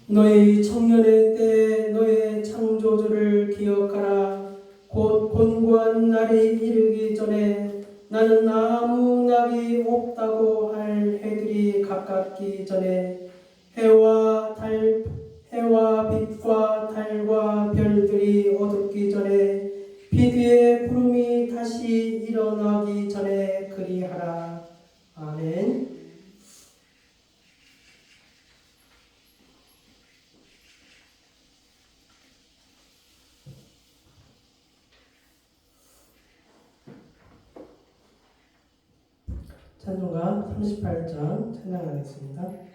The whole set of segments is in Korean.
너희 청년의 때 너의 창조주를 기억하라. 곧 곤고한 날이 이르기 전에 나는 아무 낙이 없다고 할 해들이 가깝기 전에 해와 빛과 달과 별들이 어둡기 전에 빛 위에 구름이 다시 일어나기 전에 그리하라. 아멘. 찬송가 38장 찬양하겠습니다.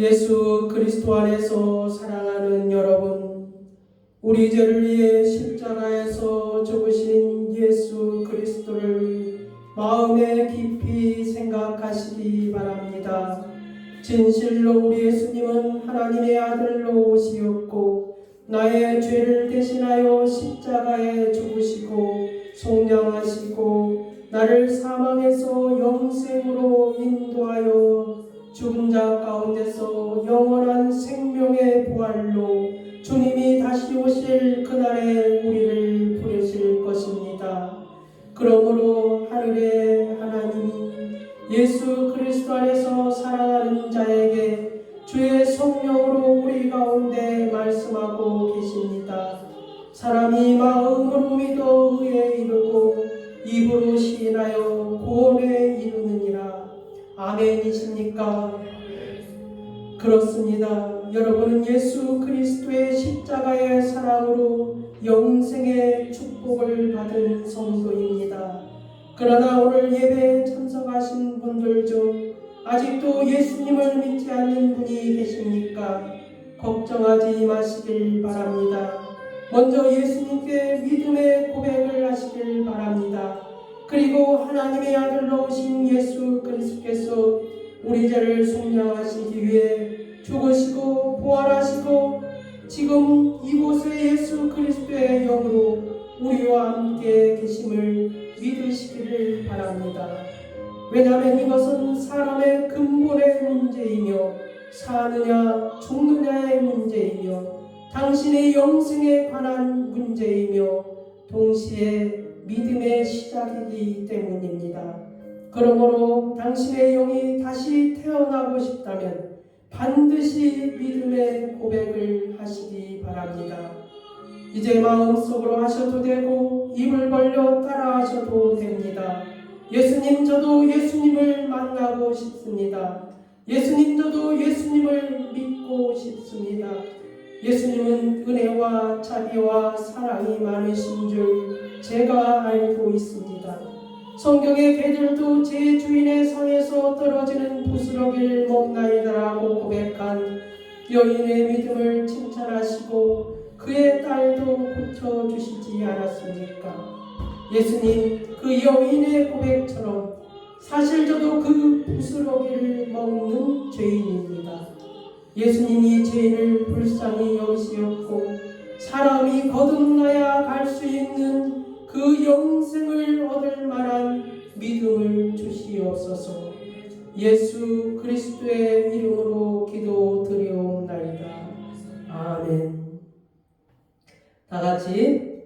예수 그리스도 안에서 사랑하는 여러분, 우리 죄를 위해 십자가에서 죽으신 예수 그리스도를 마음에 깊이 생각하시기 바랍니다. 진실로 우리 예수님은 하나님의 아들로 오시었고 나의 죄를 대신하여 십자가에 죽으시고 속량하시고 나를 사망에서 영생으로 인도하여 죽은 자 가운데서 영원한 생명의 부활로 주님이 다시 오실 그날에 우리를 부르실 것입니다. 그러므로 하늘의 하나님이 예수 그리스도 안에서 사랑하는 자에게 주의 성령으로 우리 가운데 말씀하고 계십니다. 사람이 마음으로 믿어 의에 이르고 입으로 시인하여 구원에 이르느니라. 아멘이십니까? 그렇습니다. 여러분은 예수 그리스도의 십자가의 사랑으로 영생의 축복을 받은 성도입니다. 그러나 오늘 예배에 참석하신 분들 중 아직도 예수님을 믿지 않는 분이 계십니까? 걱정하지 마시길 바랍니다. 먼저 예수님께 믿음의 고백을 하시길 바랍니다. 그리고 하나님의 아들로 오신 예수 그리스도께서 우리 죄를 속량하시기 위해 죽으시고 부활하시고 지금 이곳에 예수 그리스도의 영으로 우리와 함께 계심을 믿으시기를 바랍니다. 왜냐하면 이것은 사람의 근본의 문제이며 사느냐 죽느냐의 문제이며 당신의 영생에 관한 문제이며 동시에 믿음의 시작이기 때문입니다. 그러므로 당신의 영이 다시 태어나고 싶다면 반드시 믿음의 고백을 하시기 바랍니다. 이제 마음속으로 하셔도 되고 입을 벌려 따라 하셔도 됩니다. 예수님, 저도 예수님을 만나고 싶습니다. 예수님, 저도 예수님을 믿고 싶습니다. 예수님은 은혜와 자비와 사랑이 많으신 줄 제가 알고 있습니다. 성경의 개들도 제 주인의 상에서 떨어지는 부스러기를 먹나이다라고 고백한 여인의 믿음을 칭찬하시고 그의 딸도 고쳐주시지 않았습니까? 예수님, 그 여인의 고백처럼 사실 저도 그 부스러기를 먹는 죄인입니다. 예수님이 죄인을 불쌍히 여기시었고 사람이 거듭나야 갈 수 있는 그 영생을 얻을 만한 믿음을 주시옵소서. 예수 그리스도의 이름으로 기도드리옵나이다. 아멘. 다같이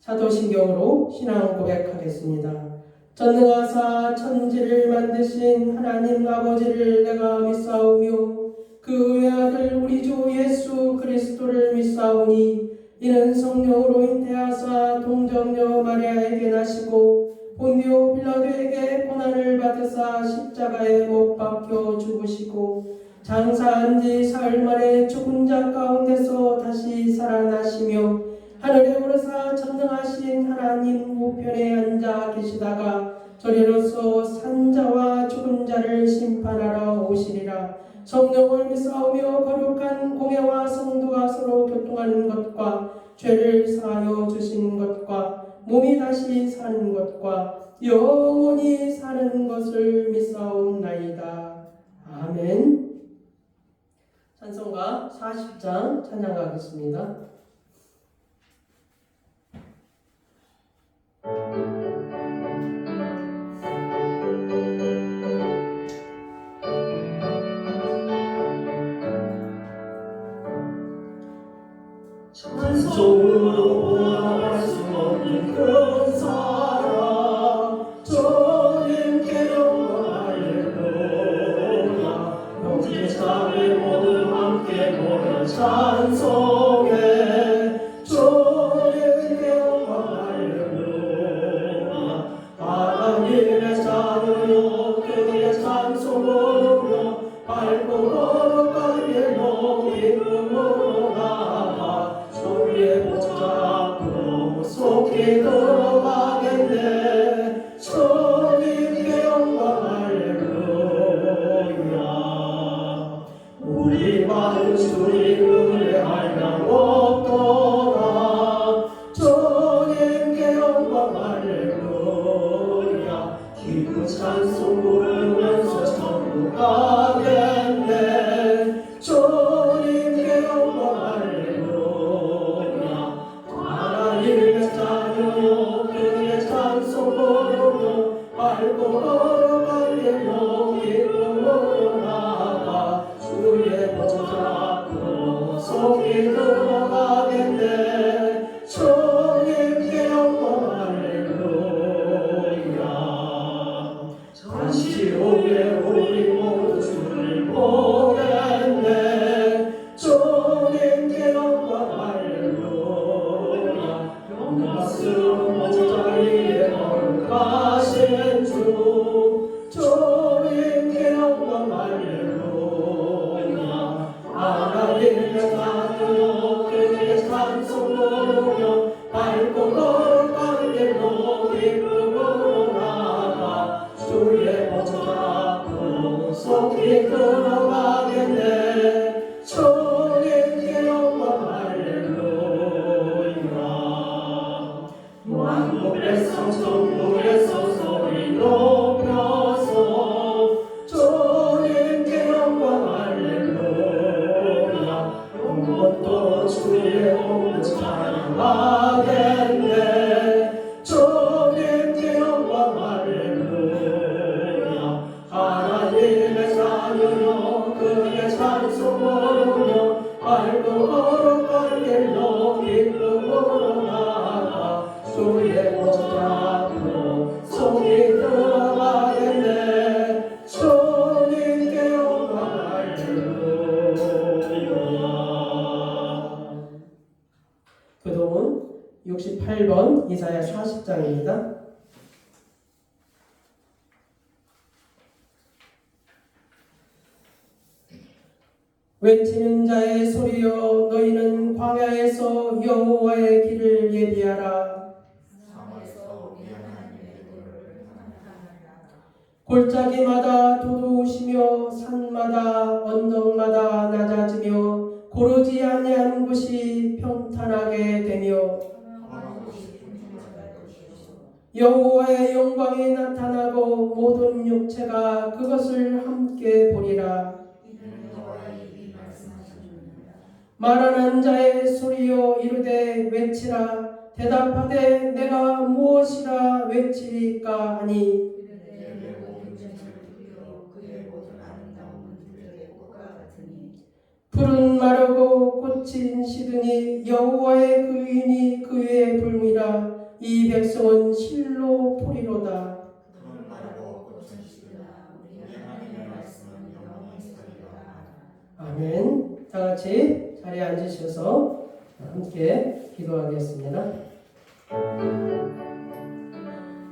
사도신경으로 신앙 고백하겠습니다. 전능하사 천지를 만드신 하나님 아버지를 내가 믿사오며 그 외아들 우리 주 예수 그리스도를 믿사오니 이는 성령으로 잉태하사 동정녀 마리아에게 나시고 본디오 빌라도에게 고난을 받으사 십자가에 못 박혀 죽으시고 장사한 지 사흘 만에 죽은 자 가운데서 다시 살아나시며 하늘에 오르사 전능하신 하나님 우편에 앉아 계시다가 저리로서 산자와 죽은 자를 심판하러 오시리라. 성령을 믿사오며 거룩한 공회와 성도가 서로 교통하는 것과 죄를 사하여 주시는 것과 몸이 다시 사는 것과 영원히 사는 것을 믿사옵나이다. 아멘. 찬송가 40장 찬양하겠습니다. 찬송으로 보아할 수 없는 그 사랑 주님께 영광 할렐루야. 형제 자매 모두 함께 모여 찬송해 주님께 영광 할렐루야. 하나님의 자녀요 그의 찬송으로 밝고 거룩한 길로 기쁨으로 나아가 주의 보좌 앞으로 속히 들어가겠네. 주님께 영광 할렐루야. 우리 마음 주님 은혜 알면 없도다. 주님께 영광 할렐루야. 기쁜 찬송 부르면서 천국 가겠네. 주님께 영광 할렐루야. 하나님의 자녀요 그의 찬송 부르며 밝고 거룩한 길로 기쁨으로 나아가 주의 보좌 앞으로 속히 들어가겠네. 주님께 영광 할렐루야. 잠시 후에 우리 모두 주를 보겠네. 주님께 영광 할렐루야. 영광스러운 보좌 위에 거룩하신 주 주님께 영광 할렐루야. 하나님의 자녀요 그의 찬송 부르며 밝고 거룩한 길로 기쁨으로 나아가 주의 보좌 앞으로 속히 들어가겠네. 주님께 영광 할렐루야. 만국 백성 전국에서 소리 높여서 주님께 영광 할렐루야. 영원토록 주의 복을 찬양하겠네. 주님께 영광 할렐루야. 하나님의 자녀요 그의 찬송 부르며 밝고 거룩한 길로 기쁨으로 나아가 주의 보좌 앞으로 속히 들어가겠네. 주님께 영광 할렐루야. 교동은 68번 이사야 40장입니다. 외치는 자의 소리여 너희는 광야에서 여호와의 길을 예비하라. 골짜기마다 도도우시며 산마다 언덕마다 낮아지며 고르지 아니한 곳이 평탄하게 되며 여호와의 영광이 나타나고 모든 육체가 그것을 함께 보리라. 말하는 자의 소리여 이르되 외치라. 대답하되 내가 무엇이라 외치리까 하니 풀은 마르고 꽃은 시드니 여호와의 그 의인이 그 위에 불미라. 이 백성은 실로 포리로다. 아멘. 다 같이 자리에 앉으셔서 함께 기도하겠습니다.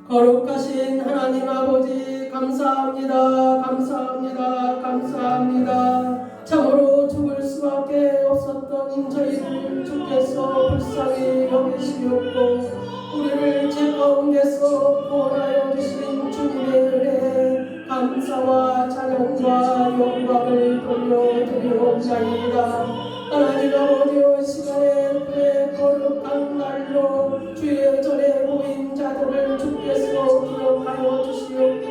거룩하신 하나님 아버지 감사합니다. 감사합니다. 감사합니다. 참으로 죽을 수밖에 없었던 저희를 주께서 불쌍히 여기시었고 우리를 죄 가운데서 구원하여 주신 주님의 은혜에 감사와 찬양과 영광을 돌려드리옵나이다. 하나님 아버지여 시간에 그의 거룩한 날로 주의 전에 모인 자들을 주께서 기억하여 주시옵고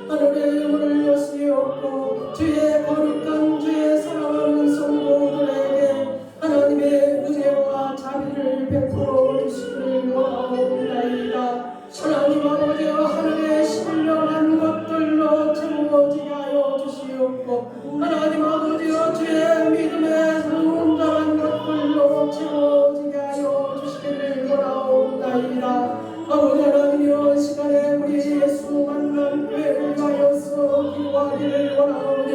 하늘의 문을 여시옵고 주의 거룩한 주의 사랑하는 성도들에게 하나님의 은혜와 자비를 베풀어 주시길 원하옵나이다. 하나님 아버지여 하늘의 신령한 것들로 채워지게 하여 주시옵고 하나님 아버지여 주의 믿음의 성장한 것들로 채워지게 하여 주시기를 원하옵나이다. 아버지 하나님이여 시간에 우리 예수 만난 교회를 위하여서 기도하기를 원하오니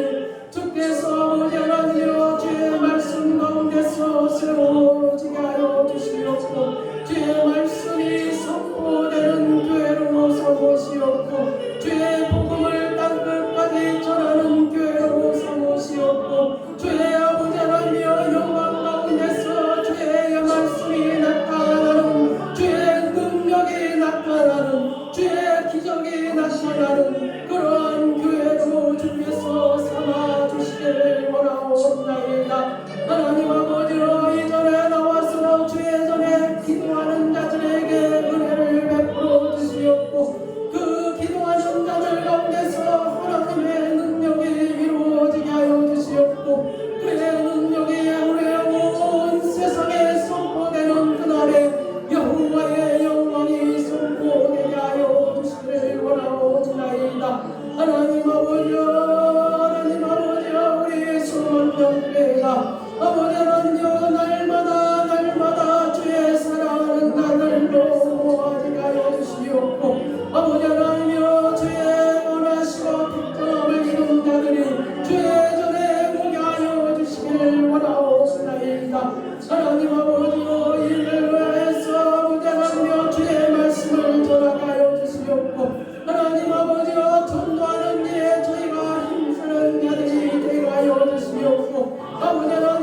주께서 아버지 하나님이여 주의 말씀 가운데서 세워지게 하여 주시옵고 주의 말씀이 선포되는 교회로 삼으시옵고 주의 복음을 땅끝까지 전하는 교회로 삼으시옵고 주의 아버지 하나님이여 영광 가운데서 주의 말씀이 나타나는 주의 능력이 나타나는 주의 기적이 나타나는 그러한 교회로 주께서 삼아주시기를 원하옵나이다. 하나님 아버지여 이전에 나와서 주의 전에 기도하는 자들에게 은혜를 베풀어 주시옵고 그 기도하는 자들 가운데서 하나님의 능력이 이루어지게 하여 주시옵고 그의 능력이 우리의 온 세상에 선포되는 그날에 여호와의 영광이 선포되게 하여 주시기를 원하옵나이다. 하나님 아버지여 우리 수만명교회가 아버지 하나님여 날마다 주의 사랑하는 나들로 모아지게 하여 주시옵고 아버지 하나님여 주의 원하시고 특권함을 이룬 자들이 주의 전에 모게 하여 주시기를 원하옵나이다. 하나님 아버지여 이를 위해서 아버지 하나님여 주의 말씀을 전하게 하여 주시옵고 하나님 아버지여 전도하는 일에 저희가 힘쓰는 자들이 되게 하여 주시옵고 아버지 하나님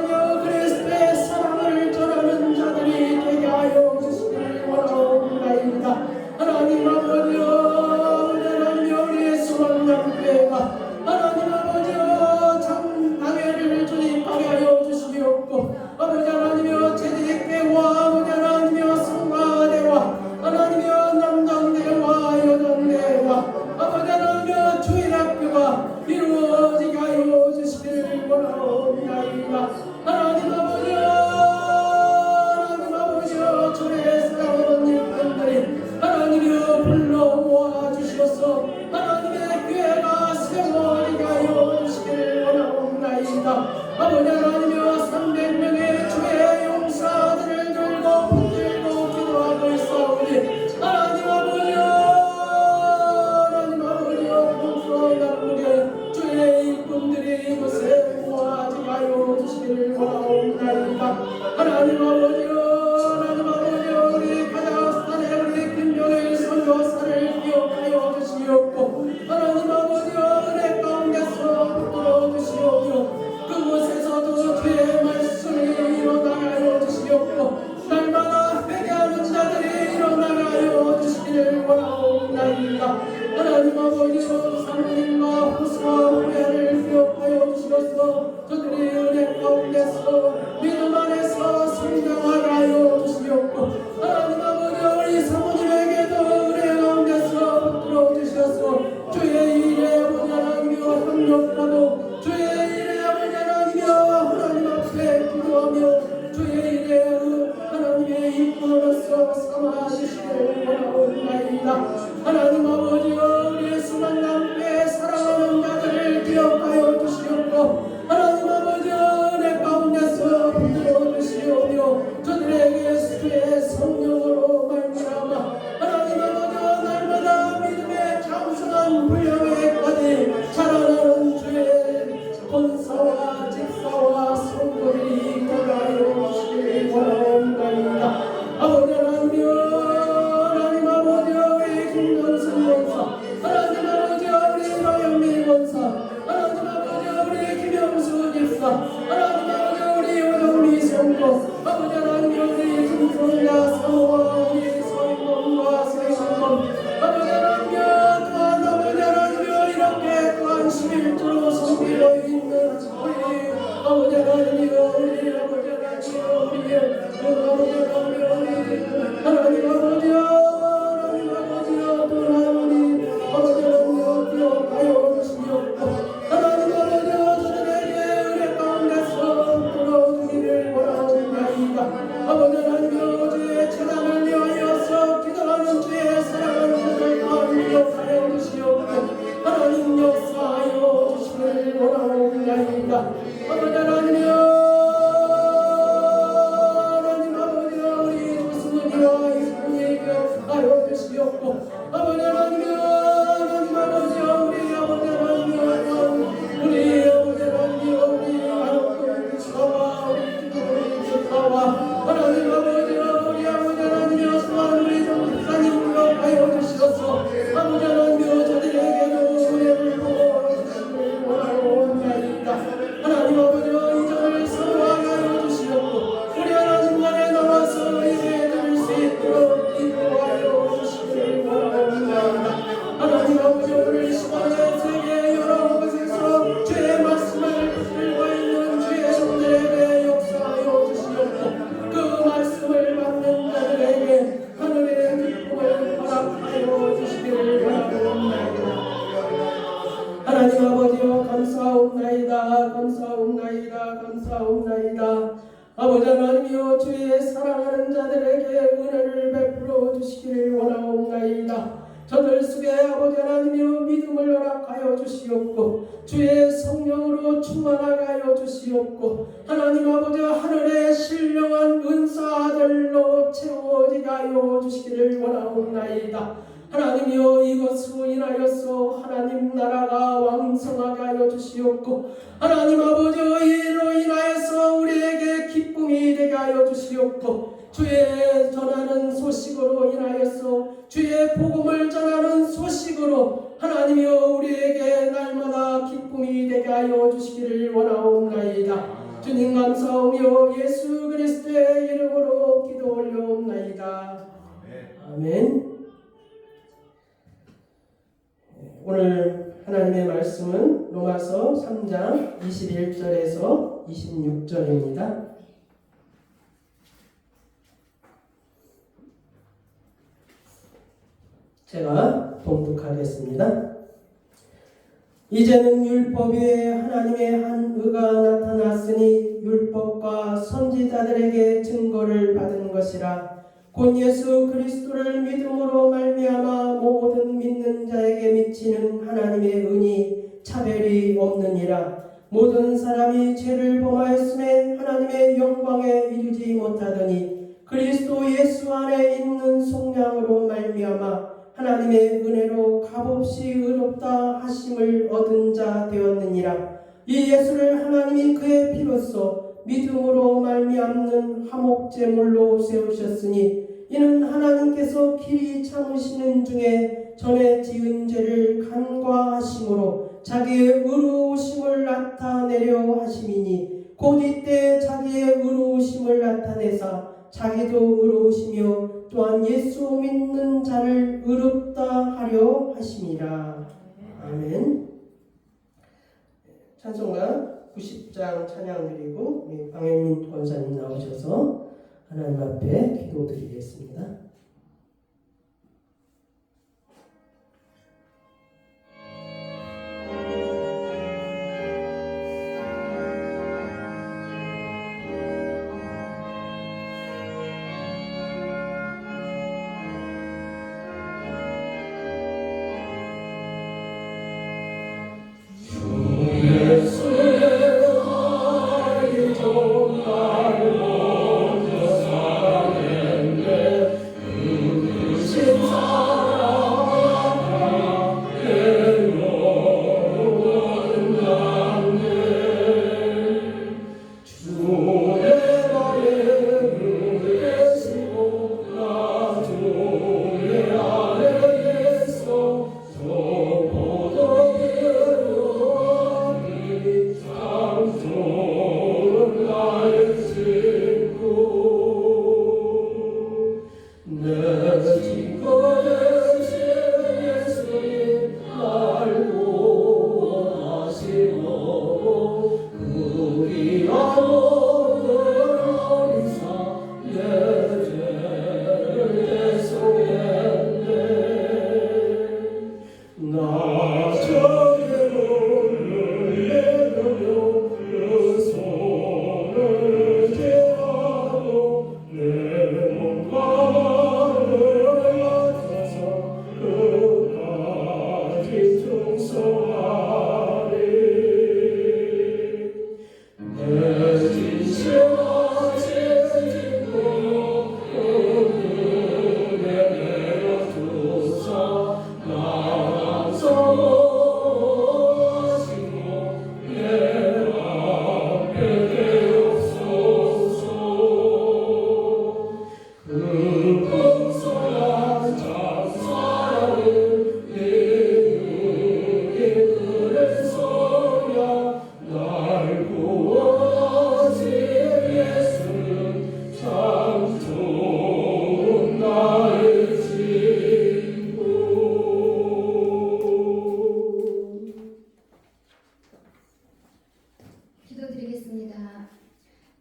하나님 아버지여 감사옵나이다. 감사옵나이다. 감사옵나이다. 아버지 하나님이여 주의 사랑하는 자들에게 은혜를 베풀어 주시기를 원하옵나이다. 저들 속에 아버지 하나님이여 믿음을 허락하여 주시옵고 주의 성령으로 충만하게 하여 주시옵고 하나님 아버지 하늘의 신령한 은사들로 채워지게 하여 주시기를 원하옵나이다. 하나님이여 이것으로 인하여서 하나님 나라가 왕성하게 하여 주시옵고 하나님 아버지여 이로 인하여서 우리에게 기쁨이 되게 하여 주시옵고 주의 전하는 소식으로 인하여서 주의 복음을 전하는 소식으로 하나님이여 우리에게 날마다 기쁨이 되게 하여 주시기를 원하옵나이다. 주님 감사하며 예수 그리스도의 이름으로 기도 올려옵나이다. 아멘. 오늘 하나님의 말씀은 로마서 3장 21절에서 26절입니다. 제가 봉독하겠습니다. 이제는 율법 외에 하나님의 한 의가 나타났으니 율법과 선지자들에게 증거를 받은 것이라. 곧 예수 그리스도를 믿음으로 말미암아 모든 믿는 자에게 미치는 하나님의 은이 차별이 없느니라. 모든 사람이 죄를 범하였음에 하나님의 영광에 이르지 못하더니 그리스도 예수 안에 있는 속량으로 말미암아 하나님의 은혜로 값없이 의롭다 하심을 얻은 자 되었느니라. 이 예수를 하나님이 그의 피로써 믿음으로 말미암는 화목제물로 세우셨으니 이는 하나님께서 길이 참으시는 중에 전에 지은 죄를 간과하심으로 자기의 의로우심을 나타내려 하심이니 곧 이때 자기의 의로우심을 나타내사 자기도 의로우시며 또한 예수 믿는 자를 의롭다 하려 하심이라. 아멘. 찬송가 90장 찬양 드리고 우리 방혜민 권사님 나오셔서 하나님 앞에 기도드리겠습니다.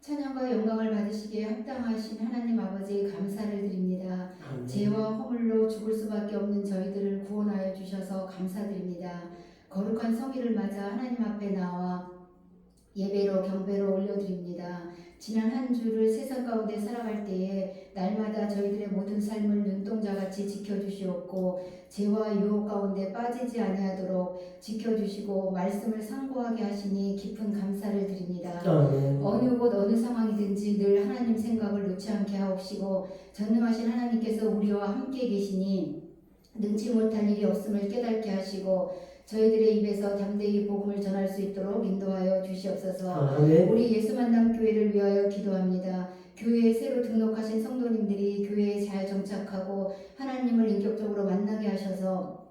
찬양과 영광을 받으시기에 합당하신 하나님 아버지 감사를 드립니다. 죄와 허물로 죽을 수밖에 없는 저희들을 구원하여 주셔서 감사드립니다. 거룩한 성일을 맞아 하나님 앞에 나와 예배로 경배로 올려드립니다. 지난 한 주를 세상 가운데 살아갈 때에 날마다 저희들의 모든 삶을 눈동자같이 지켜주시옵고 죄와 유혹 가운데 빠지지 아니하도록 지켜주시고 말씀을 상고하게 하시니 깊은 감사를 드립니다. 어느 곳 어느 상황이든지 늘 하나님 생각을 놓지 않게 하옵시고 전능하신 하나님께서 우리와 함께 계시니 능치 못할 일이 없음을 깨닫게 하시고 저희들의 입에서 담대히 복음을 전할 수 있도록 인도하여 주시옵소서. 우리 예수 만남 교회를 위하여 기도합니다. 교회에 새로 등록하신 성도님들이 교회에 잘 정착하고 하나님을 인격적으로 만나게 하셔서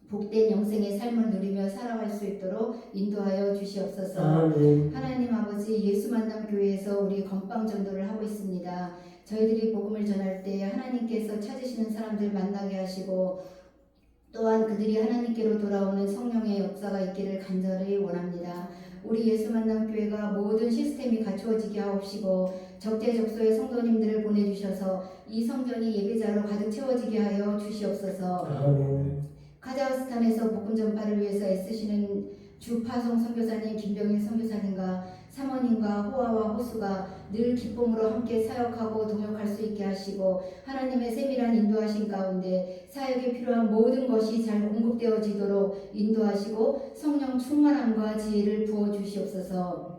복된 영생의 삶을 누리며 살아갈 수 있도록 인도하여 주시옵소서. 하나님 아버지, 예수 만남 교회에서 우리 건빵 전도를 하고 있습니다. 저희들이 복음을 전할 때 하나님께서 찾으시는 사람들 만나게 하시고 또한 그들이 하나님께로 돌아오는 성령의 역사가 있기를 간절히 원합니다. 우리 예수 만남 교회가 모든 시스템이 갖추어지게 하옵시고 적재적소에 성도님들을 보내주셔서 이 성전이 예배자로 가득 채워지게 하여 주시옵소서. 카자흐스탄에서 복음 전파를 위해서 애쓰시는 주파송 선교사님 김병일 선교사님과 사모님과 호아와 호수가 늘 기쁨으로 함께 사역하고 동역할 수 있게 하시고 하나님의 세밀한 인도하신 가운데 사역에 필요한 모든 것이 잘 공급되어지도록 인도하시고 성령 충만함과 지혜를 부어주시옵소서.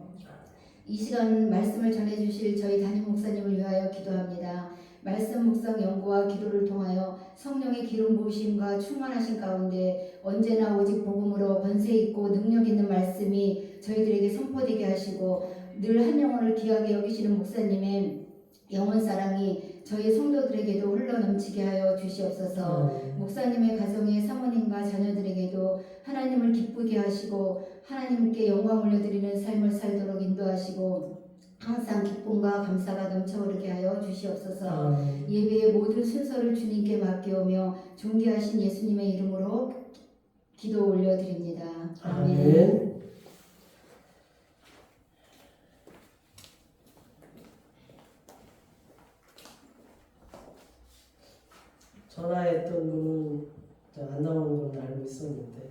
이 시간 말씀을 전해주실 저희 담임 목사님을 위하여 기도합니다. 말씀 묵상 연구와 기도를 통하여 성령의 기름 부으심과 충만하신 가운데 언제나 오직 복음으로 권세 있고 능력 있는 말씀이 저희들에게 선포되게 하시고 늘 한 영혼을 귀하게 여기시는 목사님의 영혼 사랑이 저희 성도들에게도 흘러넘치게 하여 주시옵소서. 목사님의 가정의 사모님과 자녀들에게도 하나님을 기쁘게 하시고 하나님께 영광 올려드리는 삶을 살도록 인도하시고 항상 기쁨과 감사가 넘쳐오르게 하여 주시옵소서. 예배의 모든 순서를 주님께 맡겨오며 존귀하신 예수님의 이름으로 기도 올려드립니다. 아멘. 전화했던 분은 안 나오는 건 알고 있었는데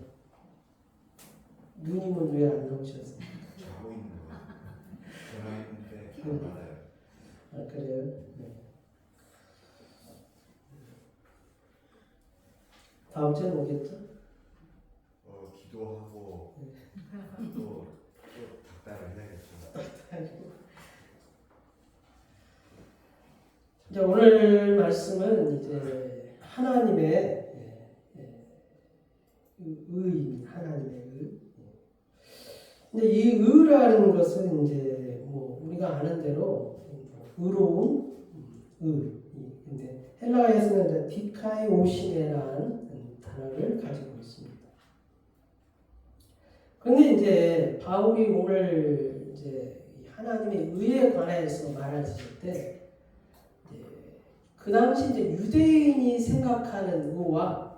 누님은 왜 안 나오셨어요? 자고 있는 거예요. 전화했는데 안 받아요. 아, 그래요? 네. 다음 주에 오겠죠? 기도하고 또 닥달을 해야겠죠. 이제 오늘 말씀은 이제 하나님의 의입니다. 하나님의 의. 근데 이 의라는 것은 이제 뭐 우리가 아는 대로 의로운 의. 근데 헬라어에서는 이제 디카이오시네라는 단어를 가지고 있습니다. 그런데 이제 바울이 오늘 이제 하나님의 의에 관해서 말하실 때 그 당시 이제 유대인이 생각하는 의와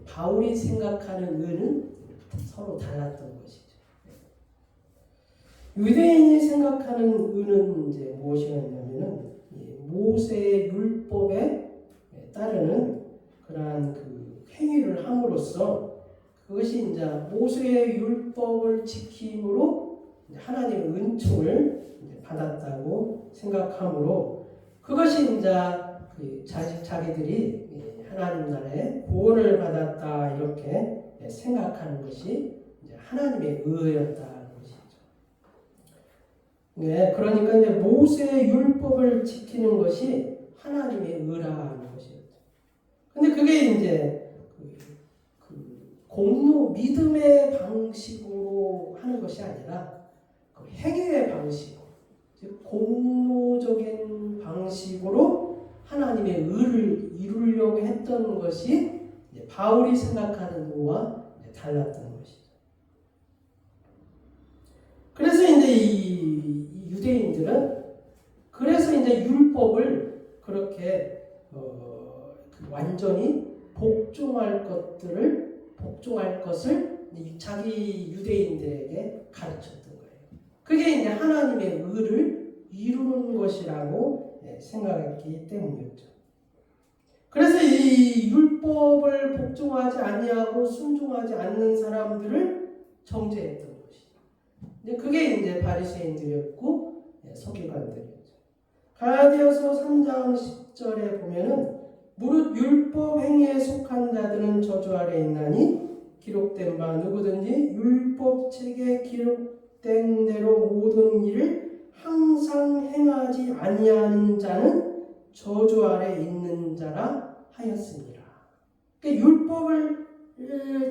바울이 생각하는 의는 서로 달랐던 것이죠. 유대인이 생각하는 의는 이제 무엇이었냐면은 모세의 율법에 따르는 그러한 그 행위를 함으로써 그것이 이제 모세의 율법을 지킴으로 하나님의 은총을 받았다고 생각하므로 그것이 이제 자기들이 하나님 나라의 구원을 받았다 이렇게 생각하는 것이 하나님의 의였다는 것이죠. 네, 그러니까 이제 모세의 율법을 지키는 것이 하나님의 의라는 것이었죠. 근데 그게 이제 공로 믿음의 방식으로 하는 것이 아니라 행위의 방식, 즉 공로적인 방식으로 하나님의 의를 이루려고 했던 것이 바울이 생각하는 의와 달랐던 것이죠. 그래서 이제 이 유대인들은 그래서 이제 율법을 그렇게 완전히 복종할 것을 자기 유대인들에게 가르쳤던 거예요. 그게 이제 하나님의 의를 이루는 것이라고 생각했기 때문이었죠. 그래서 이 율법을 복종하지 아니하고 순종하지 않는 사람들을 정죄했던 것이죠. 근데 그게 이제 바리새인들이었고 서기관들이었죠. 갈라디아서 3장 10절에 보면은 무릇 율법 행위에 속한 자들은 저주 아래 있나니 기록된 바 누구든지 율법책에 기록된 대로 모든 일을 항상 행하지 아니하는 자는 저주 아래 있는 자라 하였습니다. 그러니까 율법을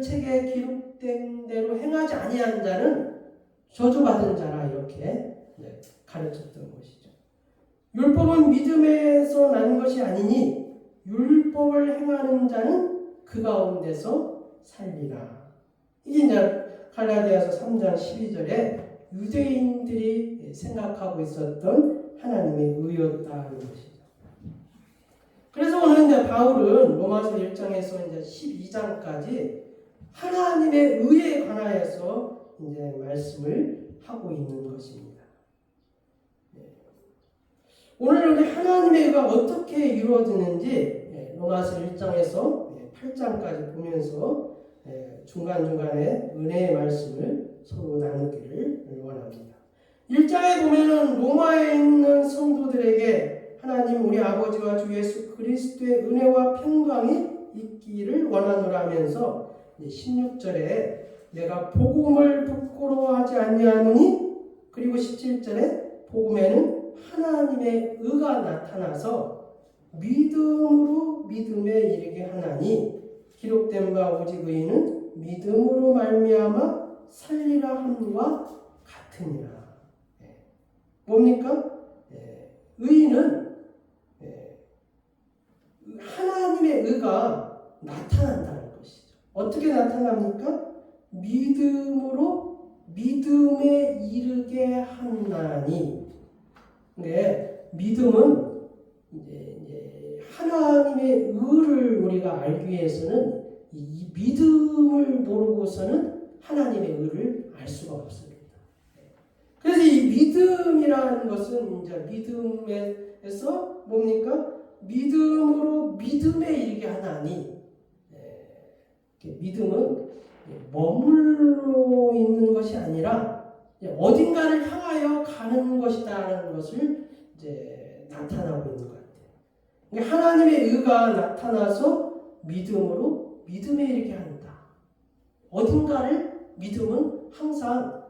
책에 기록된 대로 행하지 아니한 자는 저주받은 자라 이렇게 가르쳤던 것이죠. 율법은 믿음에서 난 것이 아니니 율법을 행하는 자는 그 가운데서 살리라. 이게 이제 갈라디아서 3장 12절에 유대인들이 생각하고 있었던 하나님의 의였다는 것이죠. 그래서 오늘 이제 바울은 로마서 1장에서 이제 12장까지 하나님의 의에 관하여서 이제 말씀을 하고 있는 것입니다. 오늘 우리 하나님의 의가 어떻게 이루어지는지 로마서 1장에서 8장까지 보면서 중간중간에 은혜의 말씀을 서로 나누기를 원합니다. 1장에 보면은 로마에 있는 성도들에게 하나님 우리 아버지와 주 예수 그리스도의 은혜와 평강이 있기를 원하노라 하면서 16절에 내가 복음을 부끄러워하지 아니하노니, 그리고 17절에 복음에는 하나님의 의가 나타나서 믿음으로 믿음에 이르게 하나니 기록된 바 오직 의인은 믿음으로 말미암아 살리라 함과 같으니라. 뭡니까? 의인은 하나님의 의가 나타난다는 것이죠. 어떻게 나타납니까? 믿음으로 믿음에 이르게 하나니. 네, 믿음은 이제 하나님의 의를 우리가 알기 위해서는 이 믿음을 모르고서는 하나님의 의를 알 수가 없습니다. 그래서 이 믿음이라는 것은 이제 믿음에서 뭡니까? 믿음으로 믿음에 이르게 하나니. 믿음은 머물러 있는 것이 아니라 어딘가를 향하여 가는 것이다라는 것을 이제 나타나고 있는 것 같아요. 그러니까 하나님의 의가 나타나서 믿음으로 믿음에 이르게 한다. 어딘가를 믿음은 항상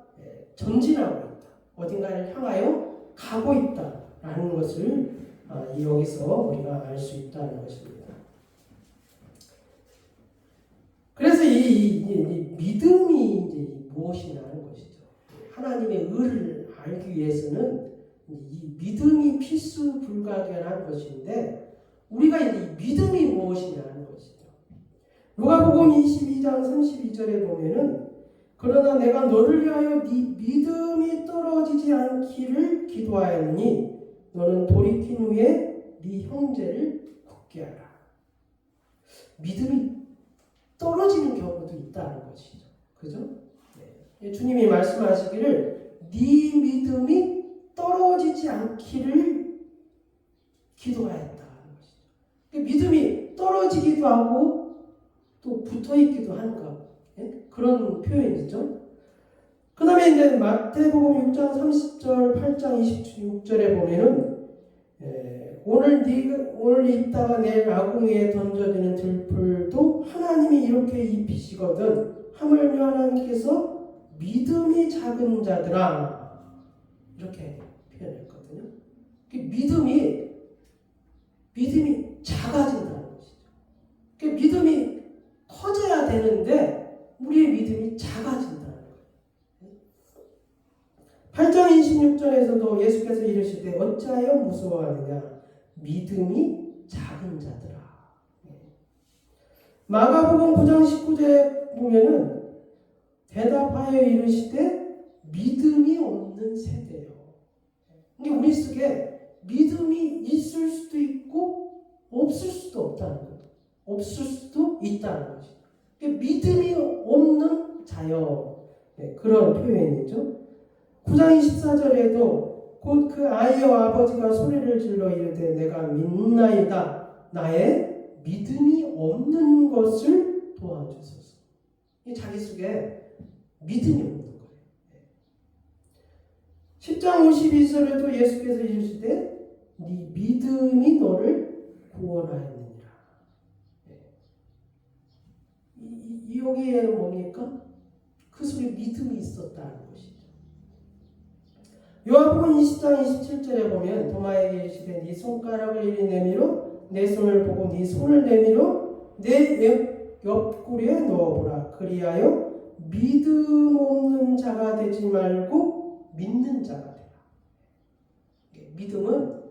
전진하고 있다. 어딘가를 향하여 가고 있다라는 것을 여기서 우리가 알 수 있다는 것입니다. 그래서 이 믿음이 이제 무엇이냐는 것이죠. 하나님의 의를 알기 위해서는 이 믿음이 필수 불가결한 것인데, 우리가 이 믿음이 무엇이냐는 것이죠. 누가복음 22장 32절에 보면은 그러나 내가 너를 위하여 네 믿음이 떨어지지 않기를 기도하였느니 너는 돌이킨 후에 네 형제를 굳게 하라. 믿음이 떨어지는 경우도 있다는 것이죠. 그죠? 네. 주님이 말씀하시기를 네 믿음이 떨어지지 않기를 기도하였다는 것이죠. 믿음이 떨어지기도 하고 또 붙어있기도 하는가, 그런 표현이죠. 그 다음에 이제 마태복음 6장 30절, 8장 26절에 보면은 오늘 있다가 내일 아궁이에 던져지는 들풀도 하나님이 이렇게 입히시거든 하물며 하나님께서 믿음이 작은 자들아, 이렇게 표현했거든요. 믿음이 작아진다는 것이죠. 믿음이 커져야 되는데 우리의 믿음이 작아진다는 거예요. 8장 26절에서도 예수께서 이르시되 어찌하여 무서워하느냐 믿음이 작은 자들아. 마가복음 9장 19절에 보면은 대답하여 이르시되 믿음이 없는 세대요. 그러니까 우리 속에 믿음이 있을 수도 있고 없을 수도 없다는 거예요. 없을 수도 있다는 것이죠. 믿음이 없는 자여. 그런 표현이죠. 9장 24절에도 곧 그 아이와 아버지가 소리를 질러 이르되 내가 믿나이다. 나의 믿음이 없는 것을 도와주소서. 자기 속에 믿음이 없는 거예요. 10장 52절에도 예수께서 이르시되 네 믿음이 너를 구원하였느니라. 여기에 뭡니까? 그 속에 믿음이 있었다는 것이죠. 요한복음 20장 27절에 보면 도마에게 이르시되 네 손가락을 이리 내밀어 내 손을 보고 네 손을 내밀어 내 옆구리에 넣어보라. 그리하여 믿음 없는 자가 되지 말고 믿는 자가 되라. 믿음은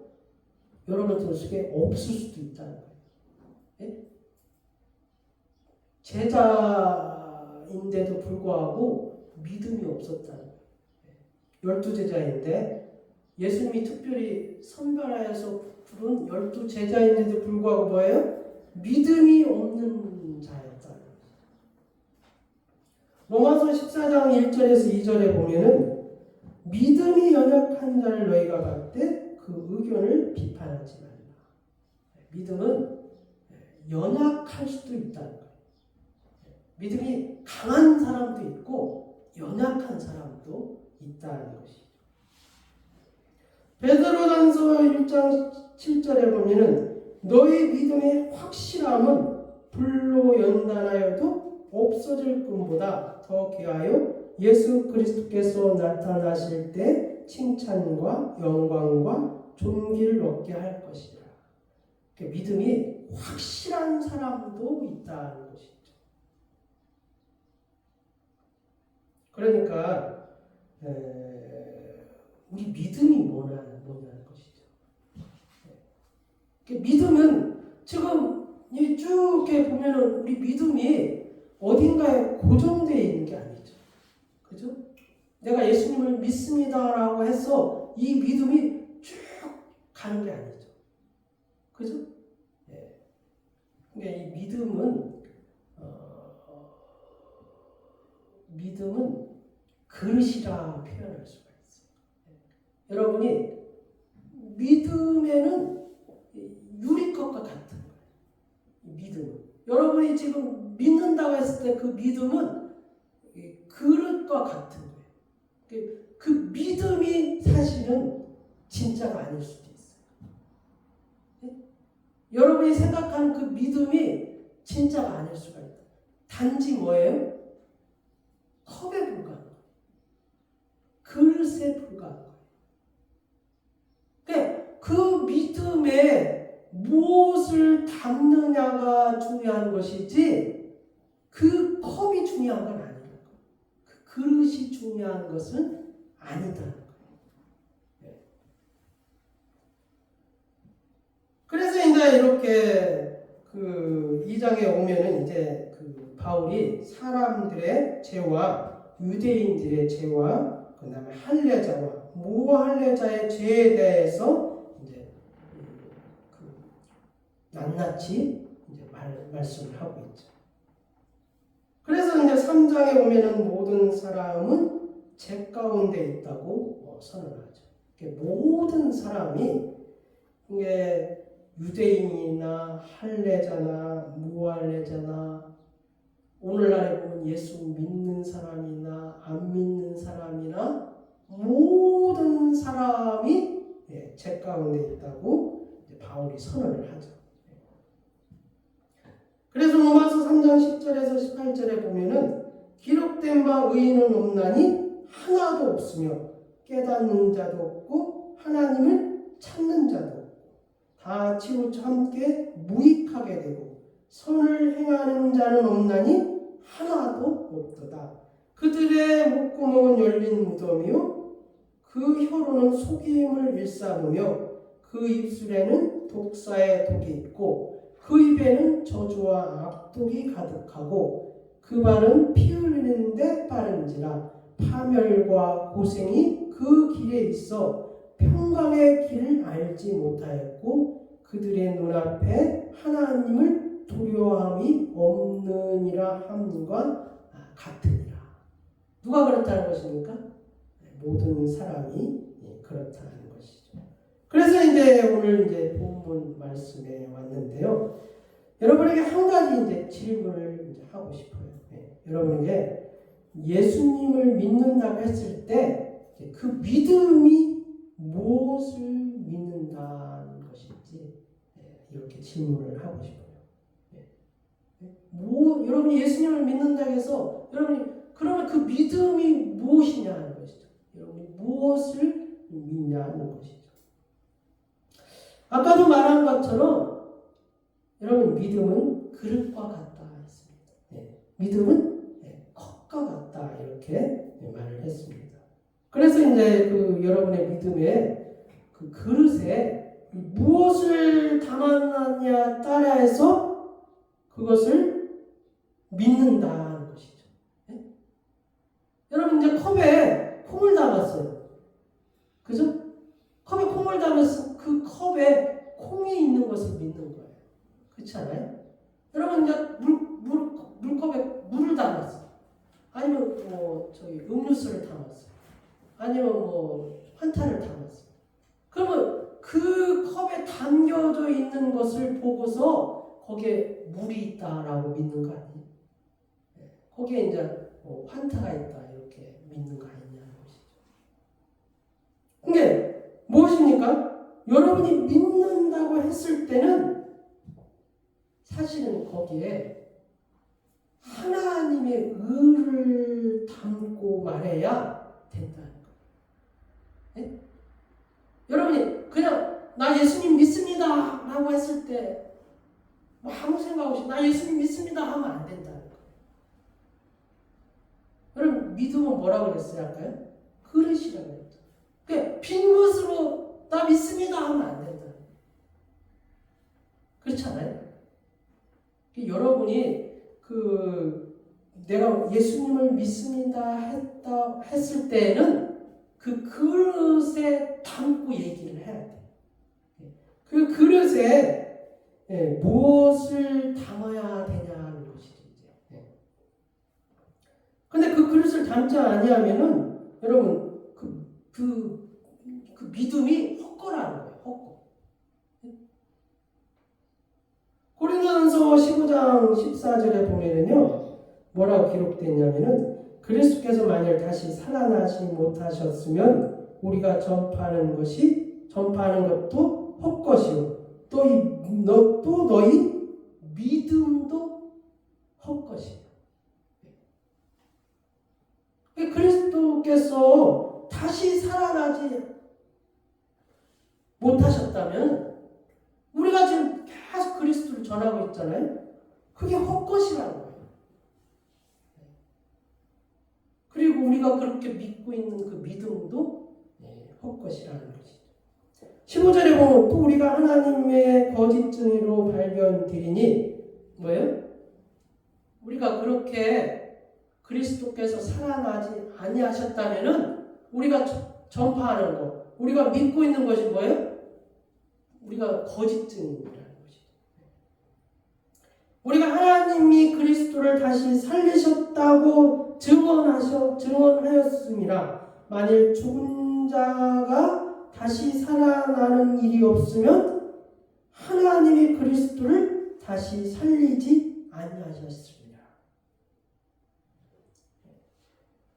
여러분들 속에 없을 수도 있다는 거예요. 예? 제자인데도 불구하고 믿음이 없었다는 거예요. 12제자인데 예수님이 특별히 선별하여서 부른 12제자인데도 불구하고 뭐예요? 믿음이 없는 자였다는 거예요. 로마서 14장 1절에서 2절에 보면은 믿음이 연약한 자를 너희가 볼 때 그 의견을 비판하지 말라. 믿음은 연약할 수도 있다는 거예요. 믿음이 강한 사람도 있고 연약한 사람도 있다는 것이죠. 베드로전서 1장 7절에 보면은 너희 믿음의 확실함은 불로 연단하여도 없어질 것보다 더 귀하여 예수 그리스도께서 나타나실 때 칭찬과 영광과 존귀를 얻게 할 것이라. 믿음이 확실한 사람도 있다는 것이죠. 그러니까 우리 믿음이 뭐냐는 것이죠. 믿음은 지금 쭉 이렇게 보면은 우리 믿음이 어딘가에 고정되어 있는 게 아니죠. 그죠? 내가 예수님을 믿습니다라고 해서 이 믿음이 쭉 가는 게 아니죠. 그죠? 그러니까 이 믿음은 그릇이라 표현할 수가 있어요. 여러분이 믿음에는 유리컵과 같은 거예요. 믿음은. 여러분이 지금 믿는다고 했을 때 그 믿음은 그릇과 같은 거예요. 그 믿음이 사실은 진짜가 아닐 수도 있어요. 여러분이 생각하는 그 믿음이 진짜가 아닐 수가 있다. 단지 뭐예요? 컵에 불과한 거예요. 그릇에 불과한 거예요. 그러니까 그 믿음에 무엇을 담느냐가 중요한 것이지 그 컵이 중요한 건 아니에요. 그 그릇이 중요한 것은 아니다는 거예요. 그래서 이제 이렇게 그 2장에 오면은 이제 그 바울이 사람들의 죄와 유대인들의 죄와 그다음에 할례자와 무할례자의 죄에 대해서 이제 낱낱이 이제 말씀을 하고 있죠. 그래서 이제 3장에 오면은 모든 사람은 죄 가운데 있다고 선언하죠. 모든 사람이 이게 유대인이나 할례자나 무할례자나 오늘날에 보면 예수 믿는 사람이나 안 믿는 사람이나 모든 사람이 죄 가운데 있다고 바울이 선언을 하죠. 그래서 로마서 3장 10절에서 18절에 보면은 기록된 바 의인은 없나니 하나도 없으며 깨닫는 자도 없고 하나님을 찾는 자도 없고 다 치우쳐 함께 무익하게 되고 선을 행하는 자는 없나니 하나도 없도다. 그들의 목구멍은 열린 무덤이요 그 혀로는 속임을 일삼으며 그 입술에는 독사의 독이 있고 그 입에는 저주와 악독이 가득하고 그 발은 피 흘리는데 빠른지라 파멸과 고생이 그 길에 있어 평강의 길을 알지 못하였고 그들의 눈앞에 하나님을 두려워함이 없느니라 함과 같으니라. 누가 그렇다는 것입니까? 모든 사람이 그렇다는 것이죠. 그래서 이제 오늘 이제 본문 말씀에 왔는데요. 여러분에게 한 가지 이제 질문을 이제 하고 싶어요. 여러분에게 예수님을 믿는다고 했을 때 그 믿음이 무엇을 믿는다는 것인지 이렇게 질문을 하고 싶어요. 여러분이 예수님을 믿는다고 해서 여러분이 그러면 그 믿음이 무엇이냐 하는 것이죠. 여러분이 무엇을 믿냐 하는 것이죠. 아까도 말한 것처럼 여러분 믿음은 그릇과 같다 했습니다. 믿음은 컵과 같다 이렇게 말을 했습니다. 그래서 이제 여러분의 믿음의 그 그릇에 무엇을 담았느냐 따라해서 그것을 믿는다는 것이죠. 여러분 이제 컵에 콩을 담았어요. 그죠? 컵에 콩을 담았으면 그 컵에 콩이 있는 것을 믿는 거예요. 그렇지 않아요? 여러분 이제 물컵에 물을 담았어요. 아니면 음료수를 담았어요. 아니면 환타를 담았어요. 그러면 그 컵에 담겨져 있는 것을 보고서 거기에 물이 있다라고 믿는 거 아니에요? 거기에 이제 환타가 있다 이렇게 믿는 거 아니냐는 것이죠. 근데 무엇입니까? 여러분이 믿는다고 했을 때는 사실은 거기에 하나님의 의를 담고 말해야 된다는 거예요. 네? 여러분이 그냥 나 예수님 믿습니다 라고 했을 때 아무 생각 없이 나 예수님 믿습니다 하면 안 된다는 거예요. 여러분 믿음은 뭐라고 그랬어요 아까요? 그릇이라고 그랬죠. 그러니까 빈 그릇으로 나 믿습니다 하면 안 된다는 거예요. 그렇지 않아요? 여러분이 내가 예수님을 믿습니다 했을 때는 그 그릇에 담고 얘기를 해야 돼요. 그 그릇에 무엇을 담아야 되냐는 것이죠. 근데 그 그릇을 담지 아니하면은 여러분 그 믿음이 헛거라는 거예요. 헛거. 고린도전서 15장 14절에 보면은요 뭐라고 기록되냐면은 그리스도께서 만일 다시 살아나지 못하셨으면 우리가 전파하는 것도 헛것이요 또 너희 믿음도 헛것이요. 그리스도께서 다시 살아나지 못하셨다면 우리가 지금 계속 그리스도를 전하고 있잖아요. 그게 헛것이라는 거예요. 그리고 우리가 그렇게 믿고 있는 그 믿음도 헛것이라는 것이죠. 15절에 보면 또 우리가 하나님의 거짓 증인으로 발견되리니 뭐예요? 우리가 그렇게 그리스도께서 살아나지 아니하셨다면은 우리가 전파하는 것, 우리가 믿고 있는 것이 뭐예요? 우리가 거짓 증인이라는 것이죠. 우리가 하나님이 그리스도를 다시 살리셨다고 증언하였습니다. 만일 죽은 자가 다시 살아나는 일이 없으면 하나님이 그리스도를 다시 살리지 아니하셨습니다.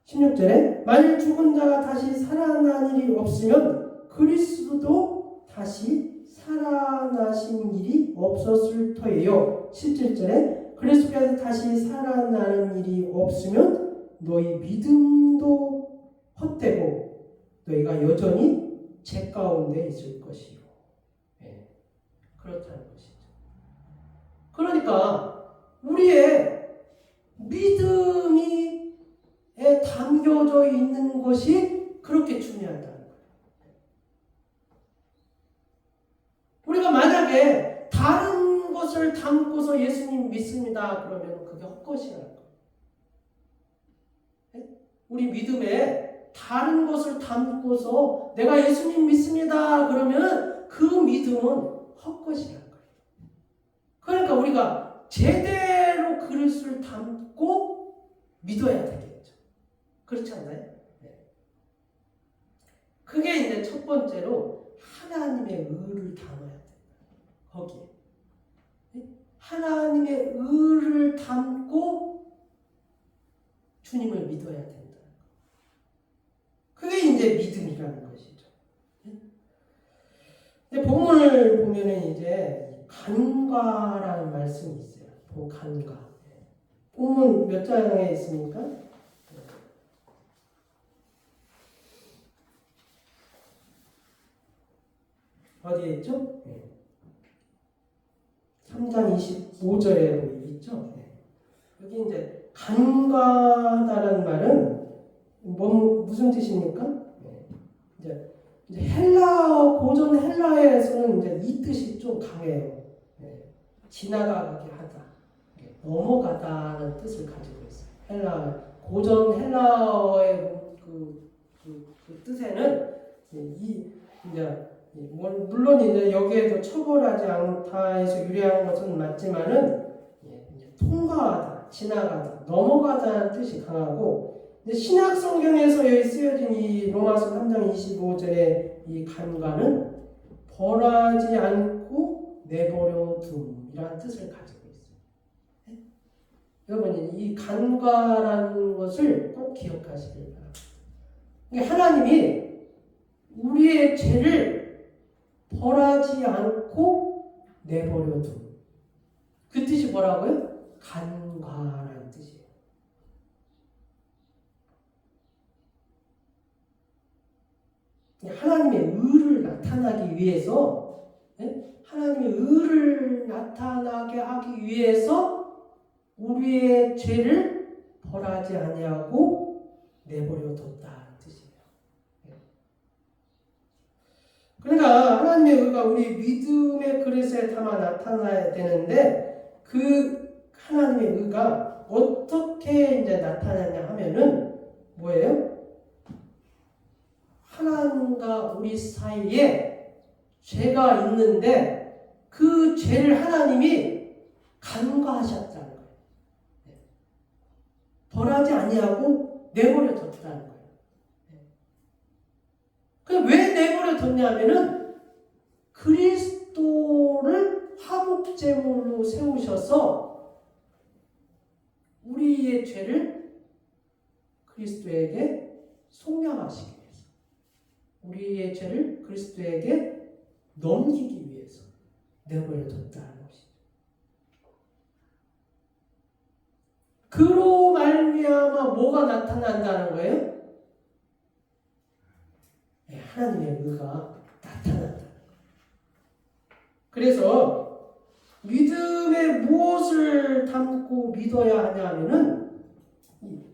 16절에 만일 죽은 자가 다시 살아난 일이 없으면 그리스도도 다시 살아나신 일이 없었을 터예요. 17절에 그리스도께서 다시 살아나는 일이 없으면 너희 믿음도 헛되고 너희가 여전히 죄 가운데 있을 것이요. 그렇다는 것이죠. 그러니까 우리의 믿음이 담겨져 있는 것이 그렇게 중요하다는 거예요. 우리가 만약에 다른 것을 담고서 예수님 믿습니다 그러면 그게 헛것이라는 거예요. 우리 믿음에 다른 것을 담고서 내가 예수님 믿습니다 그러면 그 믿음은 헛것이라는 거예요. 그러니까 우리가 제대로 그릇을 담고 믿어야 되겠죠. 그렇지 않나요? 그게 이제 첫 번째로 하나님의 의를 담아야 돼요. 거기에 하나님의 의를 담고 주님을 믿어야 된다. 그게 이제 믿음이라는 것이죠. 근데 본문을 보면은 이제 간과라는 말씀이 있어요. 간과. 본문 몇 장에 있습니까? 어디에 있죠? 3장 25절에 있죠? 여기 이제 간과다라는 말은 무슨 뜻입니까? 이제 고전 헬라어에서는 이제 이 뜻이 좀 강해요. 지나가게 하다, 넘어가다는 뜻을 가지고 있어요. 고전 헬라어의 그 뜻에는 물론 이제 여기에도 처벌하지 않다에서 유래한 것은 맞지만은 통과하다, 지나가다, 넘어가다는 뜻이 강하고, 근데 신약 성경에서 여기 쓰여진 이 로마서 3장 25절의 이 간과는 벌하지 않고 내버려 둠이라는 뜻을 가지고 있어요. 여러분, 이 간과라는 것을 꼭 기억하시길 바랍니다. 하나님이 우리의 죄를 벌하지 않고 내버려 둠. 그 뜻이 뭐라고요? 간과라는 뜻이에요. 하나님의 의를 나타나기 위해서, 하나님의 의를 나타나게 하기 위해서 우리의 죄를 벌하지 아니하고 내버려 뒀다는 뜻이에요. 그러니까 하나님의 의가 우리 믿음의 그릇에 담아 나타나야 되는데, 그 하나님의 의가 어떻게 이제 나타나냐 하면은 뭐예요? 하나님과 우리 사이에 죄가 있는데 그 죄를 하나님이 간과하셨다는 거예요. 벌하지 아니하고 내버려 뒀다는 거예요. 왜 내버려 뒀냐면은 그리스도를 화목제물로 세우셔서 우리의 죄를 그리스도에게 속량하시기 위해서, 우리의 죄를 그리스도에게 넘기기 위해서 내버려 뒀다는 것이죠. 그로 말미암아 뭐가 나타난다는 거예요? 하나님의 의가 나타난다. 그래서 믿음에 무엇을 담고 믿어야 하냐 하면은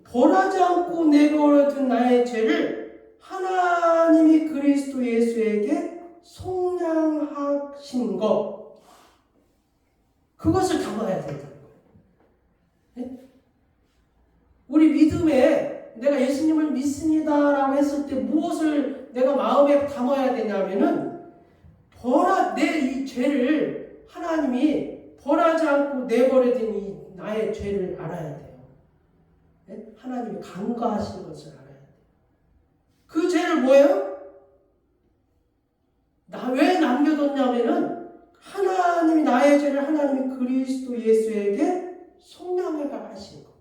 벌하지 않고 내버려둔 나의 죄를 하나님이 그리스도 예수에게 속량하신 것, 그것을 담아야 된다는 거예요. 우리 믿음에 내가 예수님을 믿습니다라고 했을 때 무엇을 내가 마음에 담아야 되냐면은 내 이 죄를 하나님이 벌하지 않고 내버려둔 이 나의 죄를 알아야 돼요. 하나님이 간과하신 것을 알아야 돼요. 그 죄를 뭐예요? 왜 남겨뒀냐면은 하나님이 나의 죄를 하나님이 그리스도 예수에게 속량해가 하신 것.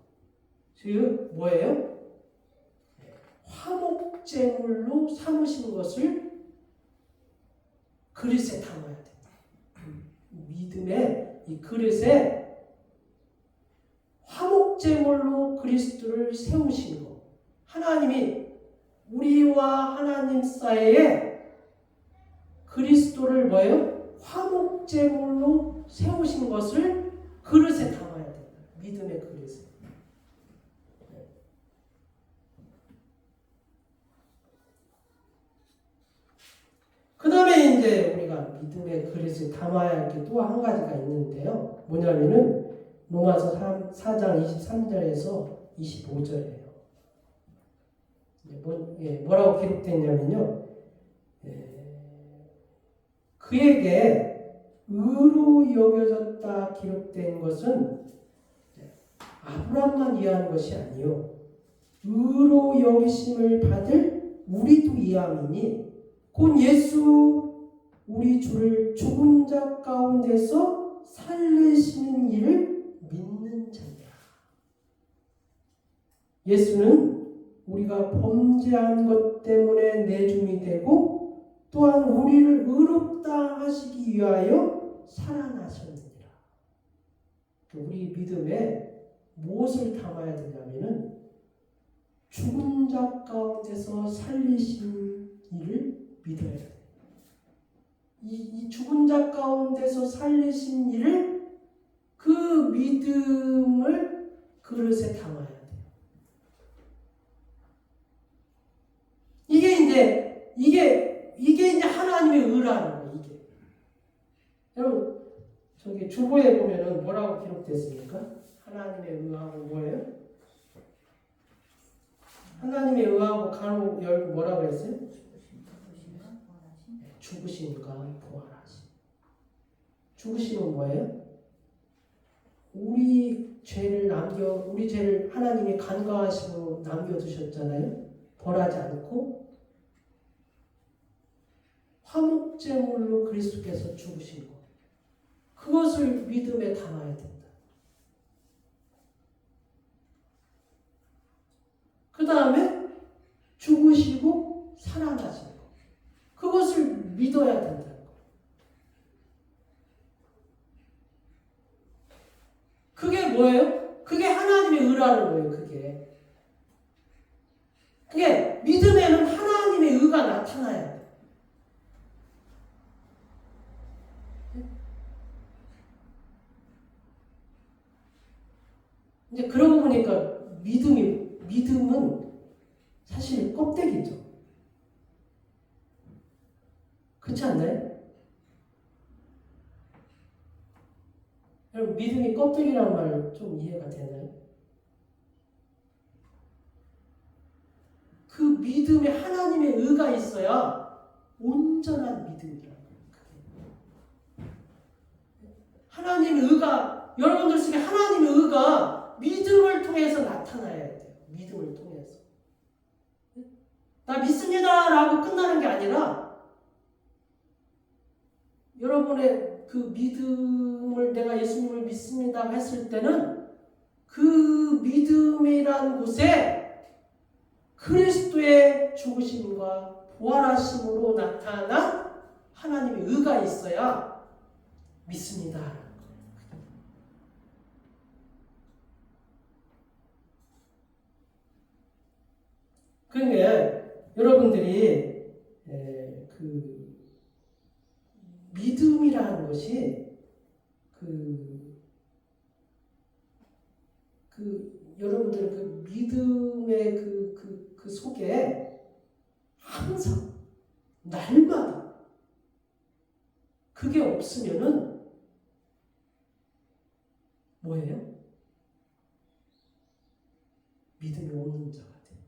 즉 뭐예요? 화목제물로 삼으신 것을 그릇에 담아야 된다. 믿음의 이 그릇에 화목제물로 그리스도를 세우신 것. 하나님이 우리와 하나님 사이에 그리스도를 뭐예요? 화목제물로 세우신 것을 그릇에 담아야 된다. 믿음의 그릇에. 그 다음에 이제 우리가 믿음의 그릇을 담아야 할 게 또 한 가지가 있는데요. 뭐냐면은 로마서 4장 23절에서 25절이에요. 뭐라고 기록됐냐면요. 그에게 의로 여겨졌다 기록된 것은 아브라함만 이해한 것이 아니요 의로 여기심을 받을 우리도 이해함이니 곧 예수 우리 주를 죽은 자 가운데서 살리시는 이를 믿는 자니라. 예수는 우리가 범죄한 것 때문에 내줌이 되고 또한 우리를 의롭다 하시기 위하여 살아나셨느니라. 우리 믿음에 무엇을 담아야 되냐면은 죽은 자 가운데서 살리신 이를 믿어야 돼요. 이 죽은 자 가운데서 살리신 이를 그 믿음을 그릇에 담아야 돼요. 이게 이제 하나님의 의라는 거예요. 이게 여러분 저기 주보에 보면은 뭐라고 기록됐습니까? 하나님의 의하고 뭐예요? 하나님의 의하고 간혹 뭐라고 했어요? 죽으심과 부활하심. 죽으심은 뭐예요? 우리 죄를 하나님이 간과하심으로 남겨두셨잖아요. 벌하지 않고 화목제물로 그리스도께서 죽으신 것. 그것을 믿음에 담아야 된다. 그 다음에 죽으시고 살아나신 것. 그것을 믿어야 된다는 것. 그게 뭐예요? 그게 하나님의 의라는 거예요. 그게 믿음에는 하나님의 의가 나타나야 돼요. 이제 그러고 보니까 믿음은 사실 껍데기죠. 그렇지 않나요? 여러분 믿음이 껍데기라는 말 좀 이해가 되나요? 그 믿음에 하나님의 의가 있어야 온전한 믿음이라는 거예요. 하나님의 의가 여러분들 속에 하나님의 의가 믿음을 통해서 나타나야 돼요. 믿음을 통해서. 나 믿습니다 라고 끝나는 게 아니라 여러분의 그 믿음을 내가 예수님을 믿습니다 했을 때는 그 믿음이란 곳에 그리스도의 죽으심과 부활하심으로 나타난 하나님의 의가 있어야 믿습니다. 그러니까 여러분들이 그 믿음이라는 것이 여러분들 그 믿음의 그 속에 항상 날마다 그게 없으면은 뭐예요? 믿음이 없는 자가 돼요.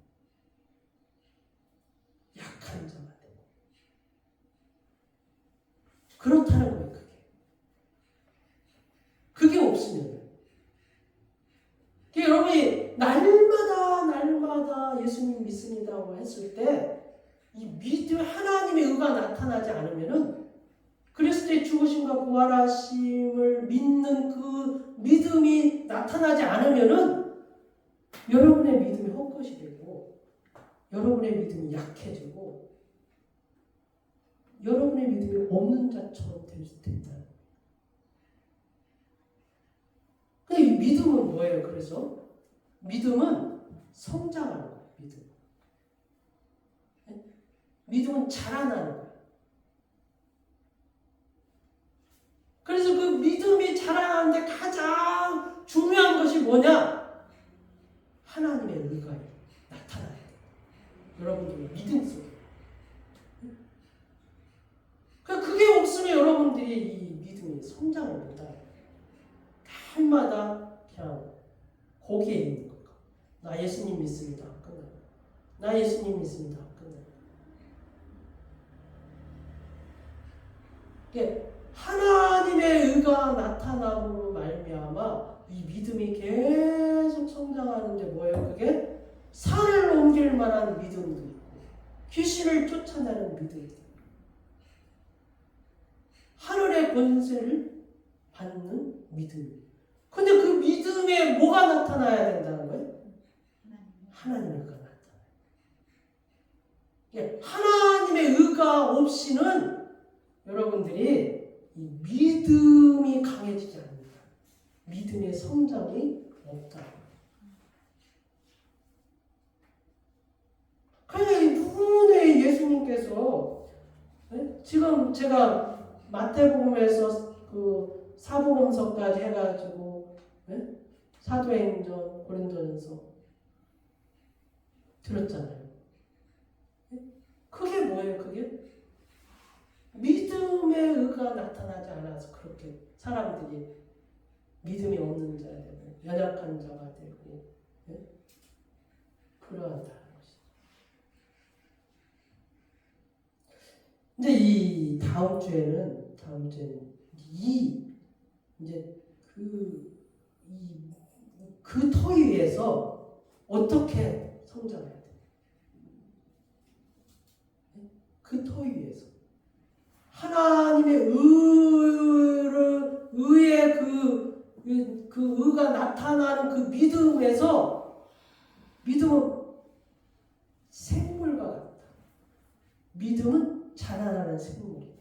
약한 자가 돼요. 그렇다는 거예요. 그게 없으면 여러분이 날마다 예수님 믿습니다고 했을 때 이 믿음 하나님의 의가 나타나지 않으면은 그리스도의 죽으심과 부활하심을 믿는 그 믿음이 나타나지 않으면은 여러분의 믿음이 헛것이 되고 여러분의 믿음이 약해지고 여러분의 믿음이 없는 자처럼 될 수 있다. 근데 이 믿음은 뭐예요? 그래서 믿음은 성장하는 거예요. 믿음은 자라나는 거예요. 그래서 그 믿음이 자라나는데 가장 중요한 것이 뭐냐? 하나님의 의가 나타나야 돼요. 여러분들의 믿음 속에. 그게 없으면 여러분들이 이 믿음이 성장을 못해요. 날마다 그냥 거기에 있는 거예요. 나 예수님 믿습니다. 끝나요. 나 예수님 믿습니다. 끝나요. 하나님의 의가 나타남으로 말미암아 이 믿음이 계속 성장하는데 뭐예요? 그게 산을 옮길 만한 믿음도 있고 귀신을 쫓아내는 믿음도 있고 하늘의 권세를 받는 믿음. 근데 그 믿음에 뭐가 나타나야 된다는 거예요? 하나님의 의가 나타나요. 하나님의 의가 없이는 여러분들이 이 믿음이 강해지지 않는다. 믿음의 성장이 없다. 그러니까 이 누구네 예수님께서 지금 제가 마태복음에서 그 사복음서까지 해가지고 사도행전, 고린도전서 들었잖아요. 그게 뭐예요? 그게 믿음의 의가 나타나지 않아서 그렇게 사람들이 믿음이 없는 자가 되고 연약한 자가 되고 그러하다는 것이죠. 근데 이 다음 주에는 이제 그 터 위에서 어떻게 성장해야 돼? 그 터 위에서 하나님의 의의 그 의가 나타나는 그 믿음에서 믿음은 생물과 같다. 믿음은 자라나는 생물이다.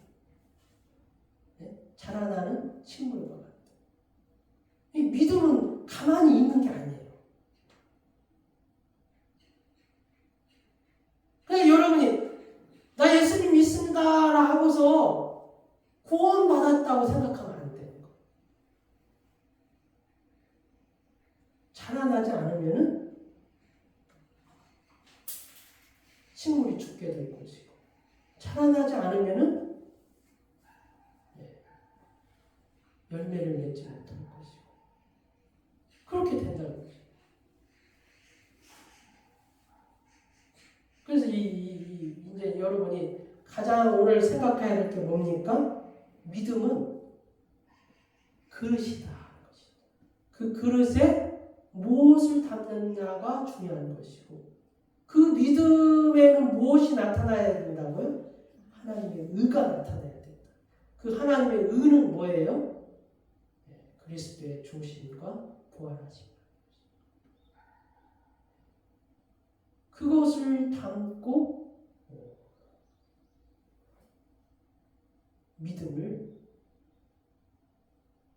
자라나는 식물과 같다. 이 믿음은 가만히 있는 게 아니에요. 그러니까 여러분이 나 예수님 믿습니다라 하고서 구원받았다고 생각하면 안 돼요. 자라나지 않으면은 식물이 죽게 될 것이고, 자라나지 않으면은 열매를 맺지 못할 것이고, 그렇게 된다는 거죠. 그래서 이제 여러분이 가장 오늘 생각해야 될 게 뭡니까? 믿음은 그릇이다. 그 그릇에 무엇을 담느냐가 중요한 것이고, 그 믿음에는 무엇이 나타나야 된다고요? 하나님의 의가 나타나야 된다. 그 하나님의 의는 뭐예요? 그리스도의 중심과 부활하심. 그것을 담고 믿음을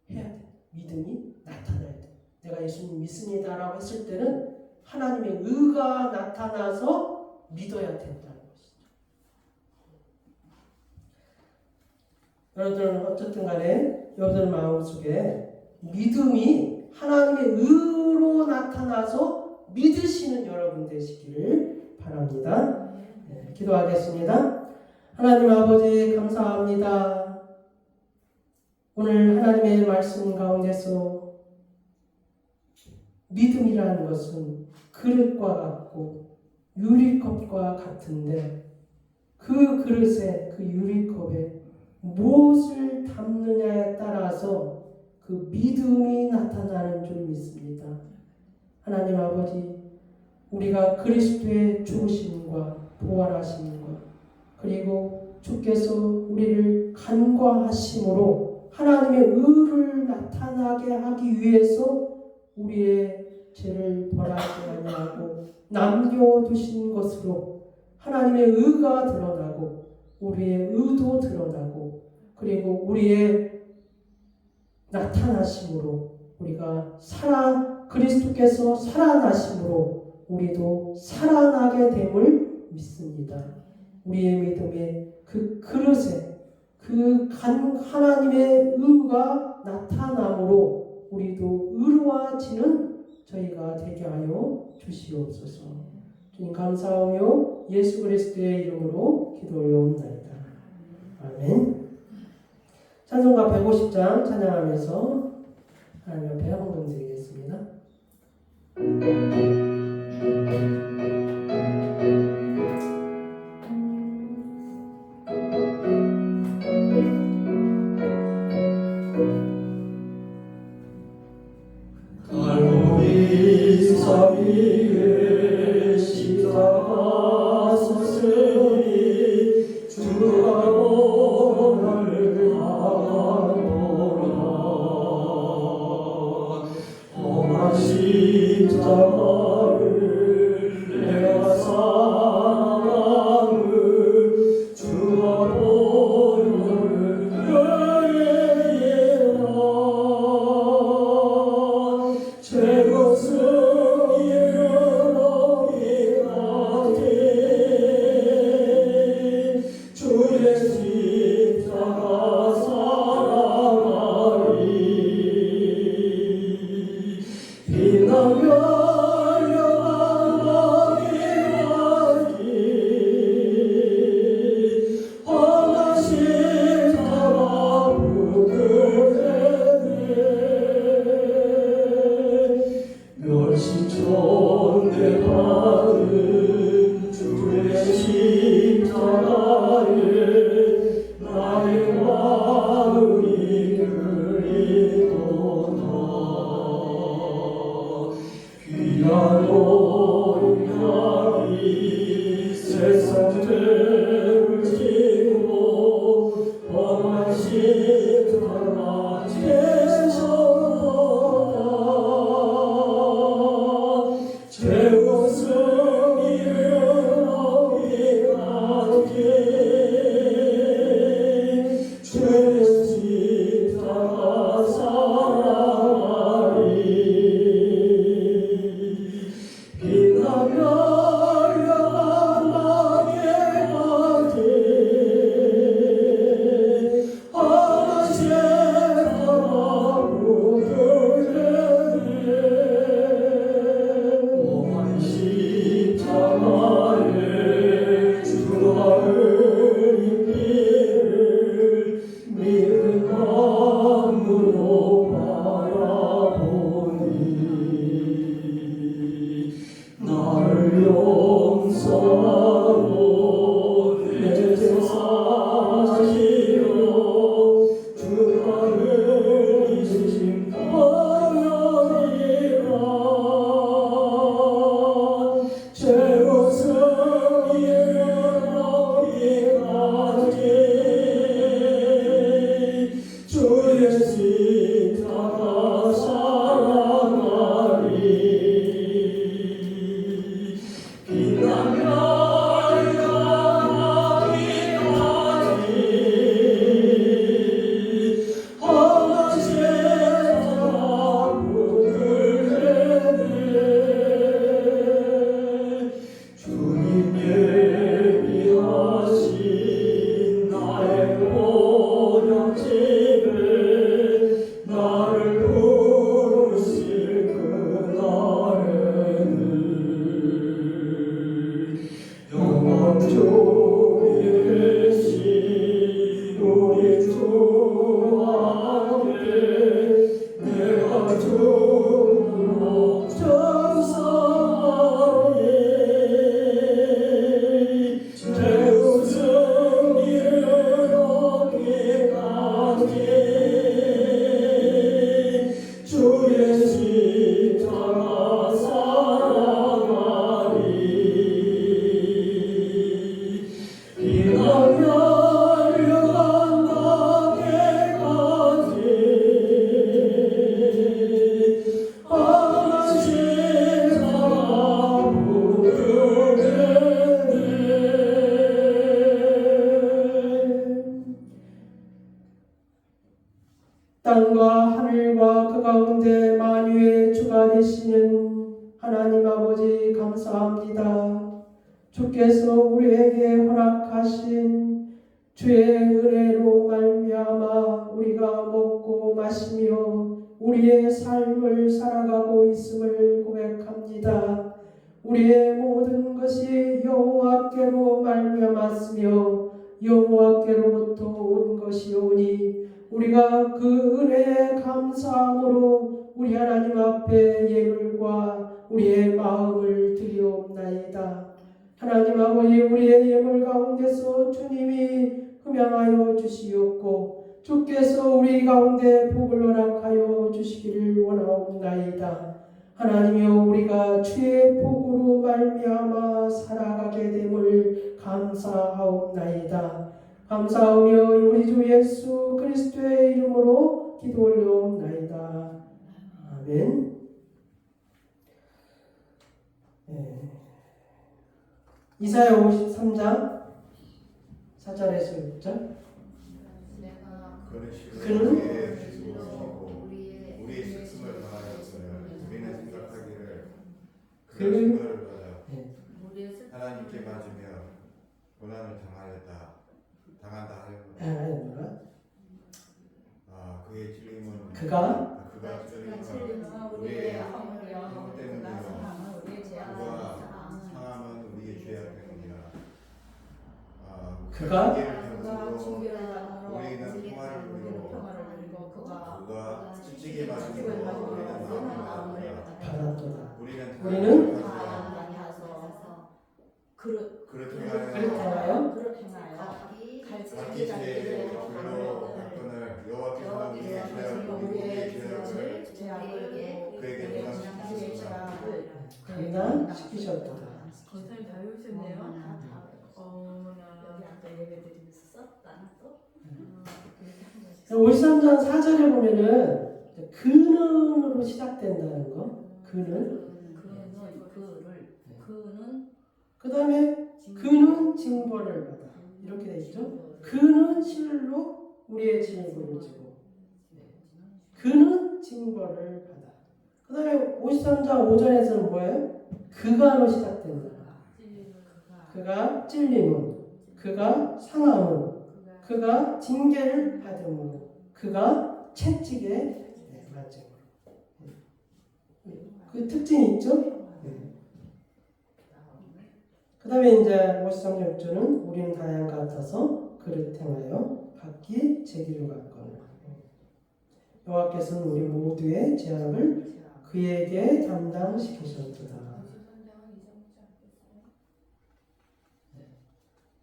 해야 돼. 믿음이 나타나야 돼. 내가 예수님 믿습니다라고 했을 때는 하나님의 의가 나타나서 믿어야 된다는 것이죠. 여러분들은 어쨌든 간에 여러분들 마음속에 믿음이 하나님의 의로 나타나서 믿으시는 여러분 되시기를 바랍니다. 기도하겠습니다. 하나님 아버지 감사합니다. 오늘 하나님의 말씀 가운데서 믿음이라는 것은 그릇과 같고 유리컵과 같은데, 그 그릇에, 그 유리컵에 무엇을 담느냐에 따라서 그 믿음이 나타나는 줄 믿습니다. 하나님 아버지, 우리가 그리스도의 죽으심과 부활하심과 그리고 주께서 우리를 간과하심으로 하나님의 의를 나타나게 하기 위해서 우리의 죄를 벌하지 아니하고 남겨두신 것으로 하나님의 의가 드러나고 우리의 의도 드러나고, 그리고 우리의 나타나심으로 우리가 그리스도께서 살아나심으로 우리도 살아나게 됨을 믿습니다. 우리의 믿음의 그 그릇에 그 하나님의 의가 나타남으로 우리도 의로워지는 저희가 되게 하여 주시옵소서. 주님 감사하며 예수 그리스도의 이름으로 기도 올려옵나이다. 아멘. 찬송가 150장 찬양하면서 하나님 앞에 헌금드리겠습니다. 갈보리 산 위에 십자가 섰으니 주가 오늘 가노라. 험한 십자가 세상 죄를 지고 범한 십자가 되셨도다. 죄와 승리를 얻기까지 주의 십자가 사랑하리. 빛나며 열려간 낙에까지 하나씩 바라보들네. 오만 십자가에 주가를 입기를 믿음 마음으로 바라보니 나를 용서하고 내 죄 사시려 주가를 이심 하려니라. 죄로 승리를 얻기까지 주의 십자가 사랑하리. 빛나며 열려가기까지 하나씩 바라보들네. 주님 예비하신 나의 본향집에 나를 부르실 그날에는 영원 중에 계신 우리 주와 함께 내가 주로 전사하리. 죄로 승리를 얻기까지 주의 십자가 사랑하리. 빛나며 열려간 낙에까지 하나씩 바라보들네. 땅과 하늘과 그 가운데 만유의 주가 되시는 하나님 아버지 감사합니다. 주께서 우리에게 허락하신 주의 은혜로 말미암아 우리가 먹고 마시며 우리의 삶을 살아가고 있음을 고백합니다. 우리의 모든 것이 여호와께로 말미암았으며 여호와께로부터 온 것이오니 우리가 그 은혜에 감사함으로 우리 하나님 앞에 예물과 우리의 마음을 드리옵나이다. 하나님 아버지, 우리의 예물 가운데서 주님이 흠양하여 주시옵고 주께서 우리 가운데 복을 허락하여 주시기를 원하옵나이다. 하나님이여, 우리가 주의 복으로 말미암아 살아가게 됨을 감사하옵나이다. 감사하며 우리 주 예수 그리스도의 이름으로 기도 올려옵나이다. 아멘. 이사야 53장 4절에서 6절. 그는 우리의 슬픔을 당하였으며 우리는 생각하기를 그는 그를 받아 하나님께 맞으며 고난을 당한다 하였노라. 그의 찔림은 그가 찔림은 우리의 허물 때문이요 그가 상함은 우리의 죄악 때문이라. 그가 징계를 받으므로 우리는 평화를 누리고 그가 찢기게 맞으므로 우리는 마음을 받았도다. 우리는 그릇 행하여 각기 제 불로 받거늘 여호와께서는 우리의 죄악을 그에게 감당시키셨도다. 건설이 다 외우셨네요. 53장 4절에 보면은 근원으로 시작된다는 거. 근원. 그 다음에 그는 징벌을 받아. 이렇게 돼 있죠. 그는 실로 우리의 질고를 지고 그는 징벌을 받아. 그 다음에 53장 5절에서는 뭐예요? 그가로 시작된다. 그가 찔림은, 그가 상함은, 그가 징계를 받음으로, 그가 채찍에 맞음으로. 그 특징이 있죠? 그 다음에 이제 53장 6절은 우리는 다양 같아서 그릇 행하여 각기 제기로 갔거늘 여호와께서는 우리 모두의 죄악을 그에게 담당시키셨도다.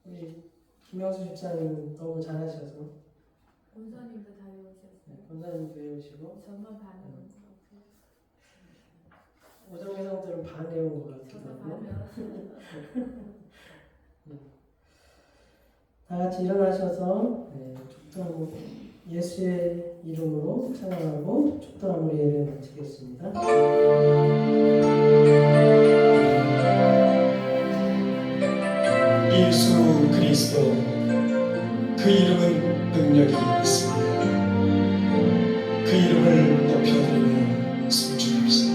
우리 김영수 집사님 너무 잘하셔서 본사님도 다 외우셨어요. 권사님도 외우시고 저만 반응은 없어요. 오정혜 성들은 반 외운 것 같기도 하고 다 같이 일어나셔서 축도하고 예수의 이름으로 찬양하고 축도하고 예배를 마치겠습니다. 예수 그리스도 그 이름은 능력이 있습니다. 그 이름을 높여드리며 순종합시다.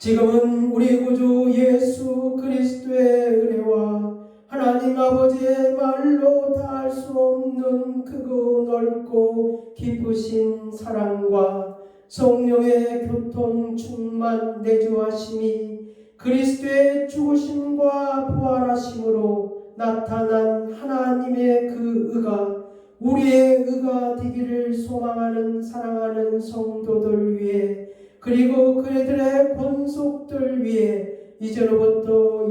지금은 우리 구주 예수 그리스도의 은혜와 하나님 아버지의 말로 다할 수 없는 크고 넓고 깊으신 사랑과 성령의 교통 충만 내주하심이 그리스도의 죽으심과 부활하심으로 나타난 하나님의 그 의가 우리의 의가 되기를 소망하는 사랑하는 성도들 위해 그리고 그들의 권속들 위해 이제로부터